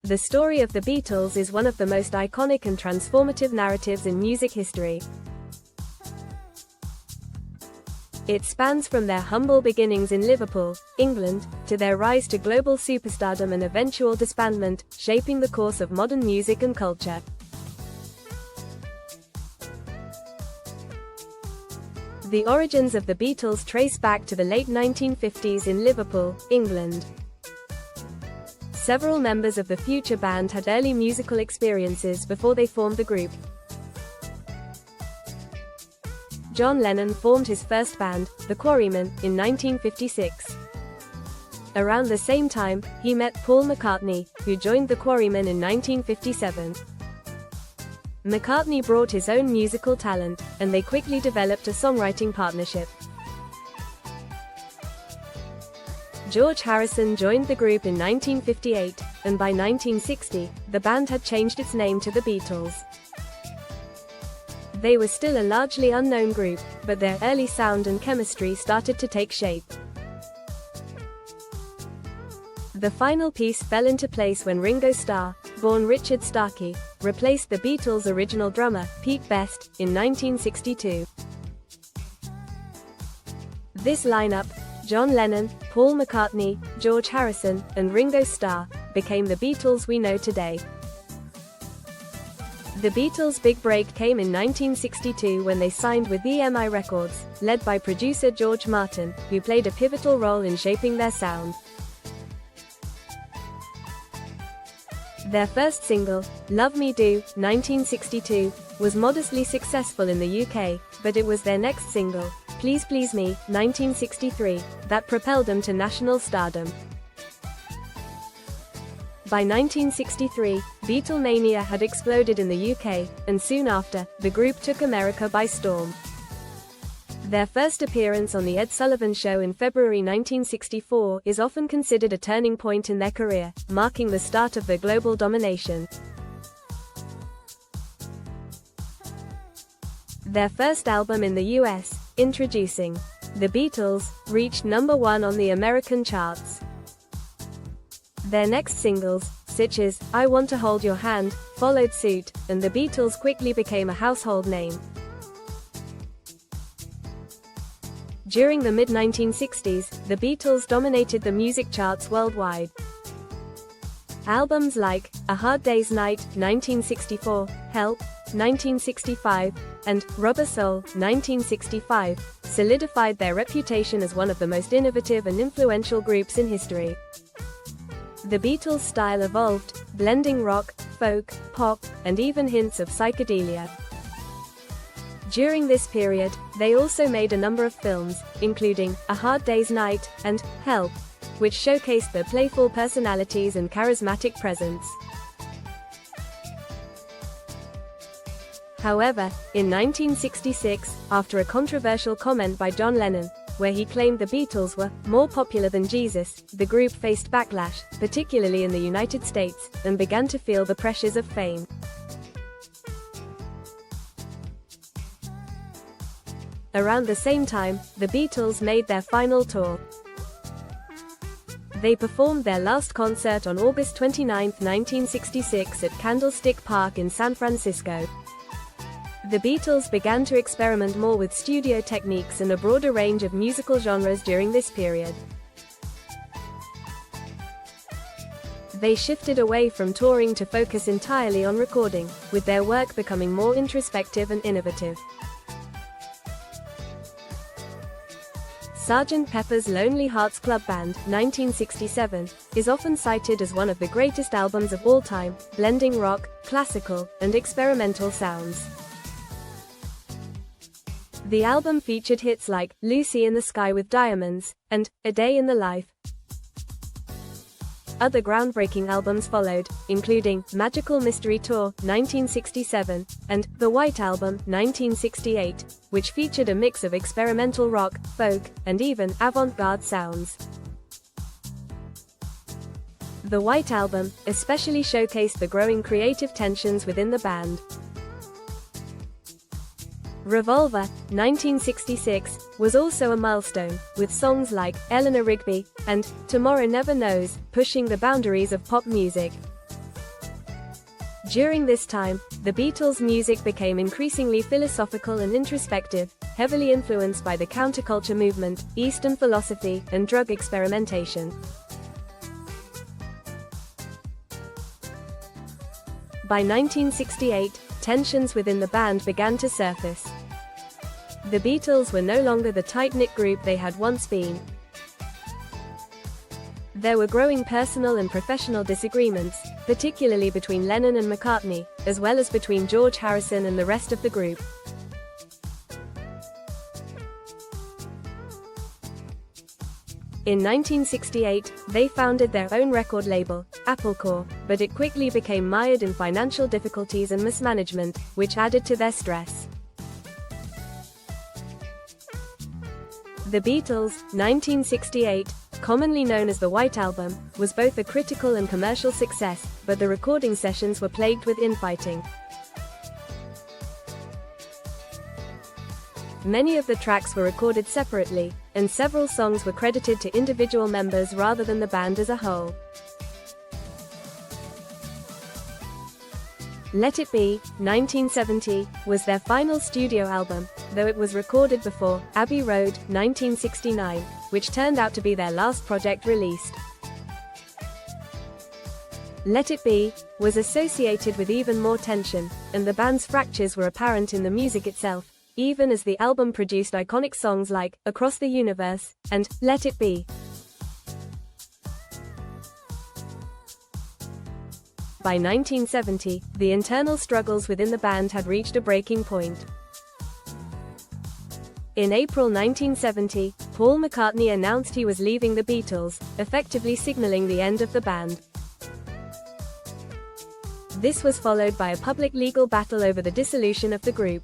The story of the Beatles is one of the most iconic and transformative narratives in music history. It spans from their humble beginnings in Liverpool, England, to their rise to global superstardom and eventual disbandment, shaping the course of modern music and culture. The origins of the Beatles trace back to the late 1950s in Liverpool, England. Several members of the future band had early musical experiences before they formed the group. John Lennon formed his first band, The Quarrymen, in 1956. Around the same time, he met Paul McCartney, who joined The Quarrymen in 1957. McCartney brought his own musical talent, and they quickly developed a songwriting partnership. George Harrison joined the group in 1958, and by 1960, the band had changed its name to the Beatles. They were still a largely unknown group, but their early sound and chemistry started to take shape. The final piece fell into place when Ringo Starr, born Richard Starkey, replaced the Beatles' original drummer, Pete Best, in 1962. This lineup, John Lennon, Paul McCartney, George Harrison, and Ringo Starr, became the Beatles we know today. The Beatles' big break came in 1962 when they signed with EMI Records, led by producer George Martin, who played a pivotal role in shaping their sound. Their first single, Love Me Do, 1962, was modestly successful in the UK, but it was their next single, Please Please Me, 1963, that propelled them to national stardom. By 1963, Beatlemania had exploded in the UK, and soon after, the group took America by storm. Their first appearance on The Ed Sullivan Show in February 1964 is often considered a turning point in their career, marking the start of their global domination. Their first album in the US, Introducing the Beatles, reached #1 on the American charts. Their next singles, such as I Want to Hold Your Hand, followed suit, and the Beatles quickly became a household name. During the mid-1960s, the Beatles dominated the music charts worldwide. Albums like A Hard Day's Night, 1964, Help, 1965, and Rubber Soul, 1965, solidified their reputation as one of the most innovative and influential groups in history. The Beatles' style evolved, blending rock, folk, pop, and even hints of psychedelia. During this period, they also made a number of films, including A Hard Day's Night and Help, which showcased their playful personalities and charismatic presence. However, in 1966, after a controversial comment by John Lennon, where he claimed the Beatles were more popular than Jesus, the group faced backlash, particularly in the United States, and began to feel the pressures of fame. Around the same time, the Beatles made their final tour. They performed their last concert on August 29, 1966 at Candlestick Park in San Francisco. The Beatles began to experiment more with studio techniques and a broader range of musical genres during this period. They shifted away from touring to focus entirely on recording, with their work becoming more introspective and innovative. Sgt. Pepper's Lonely Hearts Club Band, 1967, is often cited as one of the greatest albums of all time, blending rock, classical, and experimental sounds. The album featured hits like Lucy in the Sky with Diamonds and A Day in the Life. Other groundbreaking albums followed, including Magical Mystery Tour, 1967, and The White Album, 1968, which featured a mix of experimental rock, folk, and even avant-garde sounds. The White Album especially showcased the growing creative tensions within the band. Revolver, 1966, was also a milestone, with songs like Eleanor Rigby and Tomorrow Never Knows pushing the boundaries of pop music. During this time, the Beatles' music became increasingly philosophical and introspective, heavily influenced by the counterculture movement, Eastern philosophy, and drug experimentation. By 1968, tensions within the band began to surface. The Beatles were no longer the tight-knit group they had once been. There were growing personal and professional disagreements, particularly between Lennon and McCartney, as well as between George Harrison and the rest of the group. In 1968, they founded their own record label, Applecore, but it quickly became mired in financial difficulties and mismanagement, which added to their stress. The Beatles, 1968, commonly known as the White Album, was both a critical and commercial success, but the recording sessions were plagued with infighting. Many of the tracks were recorded separately, and several songs were credited to individual members rather than the band as a whole. Let It Be, 1970, was their final studio album, though it was recorded before Abbey Road, 1969, which turned out to be their last project released. Let It Be was associated with even more tension, and the band's fractures were apparent in the music itself, even as the album produced iconic songs like Across the Universe and Let It Be. By 1970, the internal struggles within the band had reached a breaking point. In April 1970, Paul McCartney announced he was leaving the Beatles, effectively signaling the end of the band. This was followed by a public legal battle over the dissolution of the group.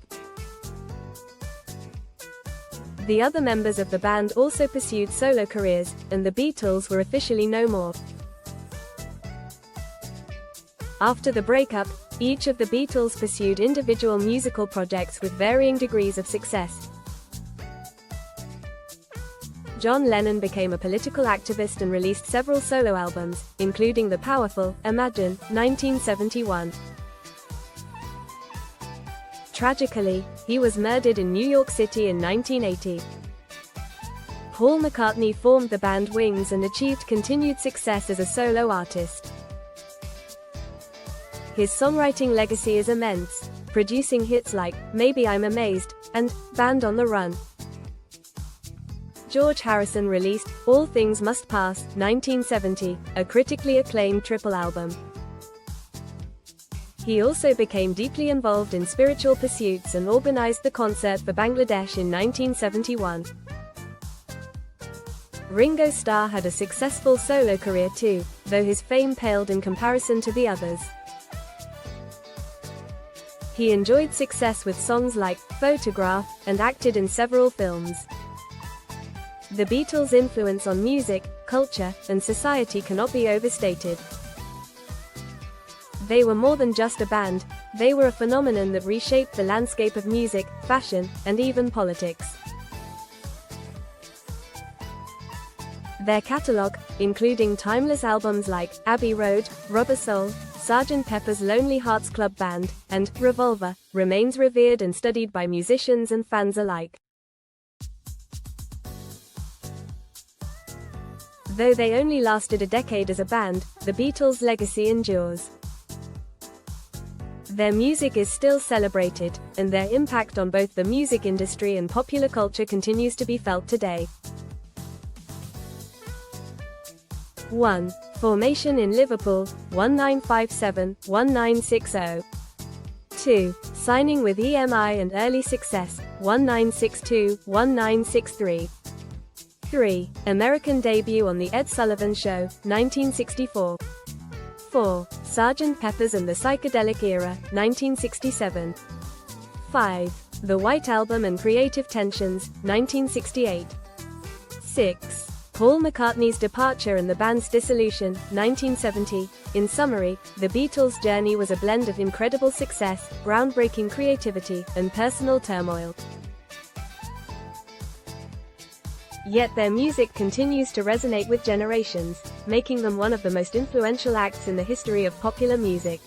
The other members of the band also pursued solo careers, and the Beatles were officially no more. After the breakup, each of the Beatles pursued individual musical projects with varying degrees of success. John Lennon became a political activist and released several solo albums, including the powerful Imagine, 1971. Tragically, he was murdered in New York City in 1980. Paul McCartney formed the band Wings and achieved continued success as a solo artist. His songwriting legacy is immense, producing hits like Maybe I'm Amazed and Band on the Run. George Harrison released All Things Must Pass, 1970, a critically acclaimed triple album. He also became deeply involved in spiritual pursuits and organized the concert for Bangladesh in 1971. Ringo Starr had a successful solo career too, though his fame paled in comparison to the others. He enjoyed success with songs like Photograph and acted in several films. The Beatles' influence on music, culture, and society cannot be overstated. They were more than just a band, they were a phenomenon that reshaped the landscape of music, fashion, and even politics. Their catalogue, including timeless albums like Abbey Road, Rubber Soul, Sgt. Pepper's Lonely Hearts Club Band, and Revolver, remains revered and studied by musicians and fans alike. Though they only lasted a decade as a band, the Beatles' legacy endures. Their music is still celebrated, and their impact on both the music industry and popular culture continues to be felt today. 1. Formation in Liverpool, 1957-1960. 2. Signing with EMI and early success, 1962-1963. 3. American debut on The Ed Sullivan Show, 1964. 4. Sgt. Pepper's and the Psychedelic Era, 1967. 5. The White Album and Creative Tensions, 1968. 6. Paul McCartney's departure and the band's dissolution, 1970. In summary, the Beatles' journey was a blend of incredible success, groundbreaking creativity, and personal turmoil. Yet their music continues to resonate with generations, making them one of the most influential acts in the history of popular music.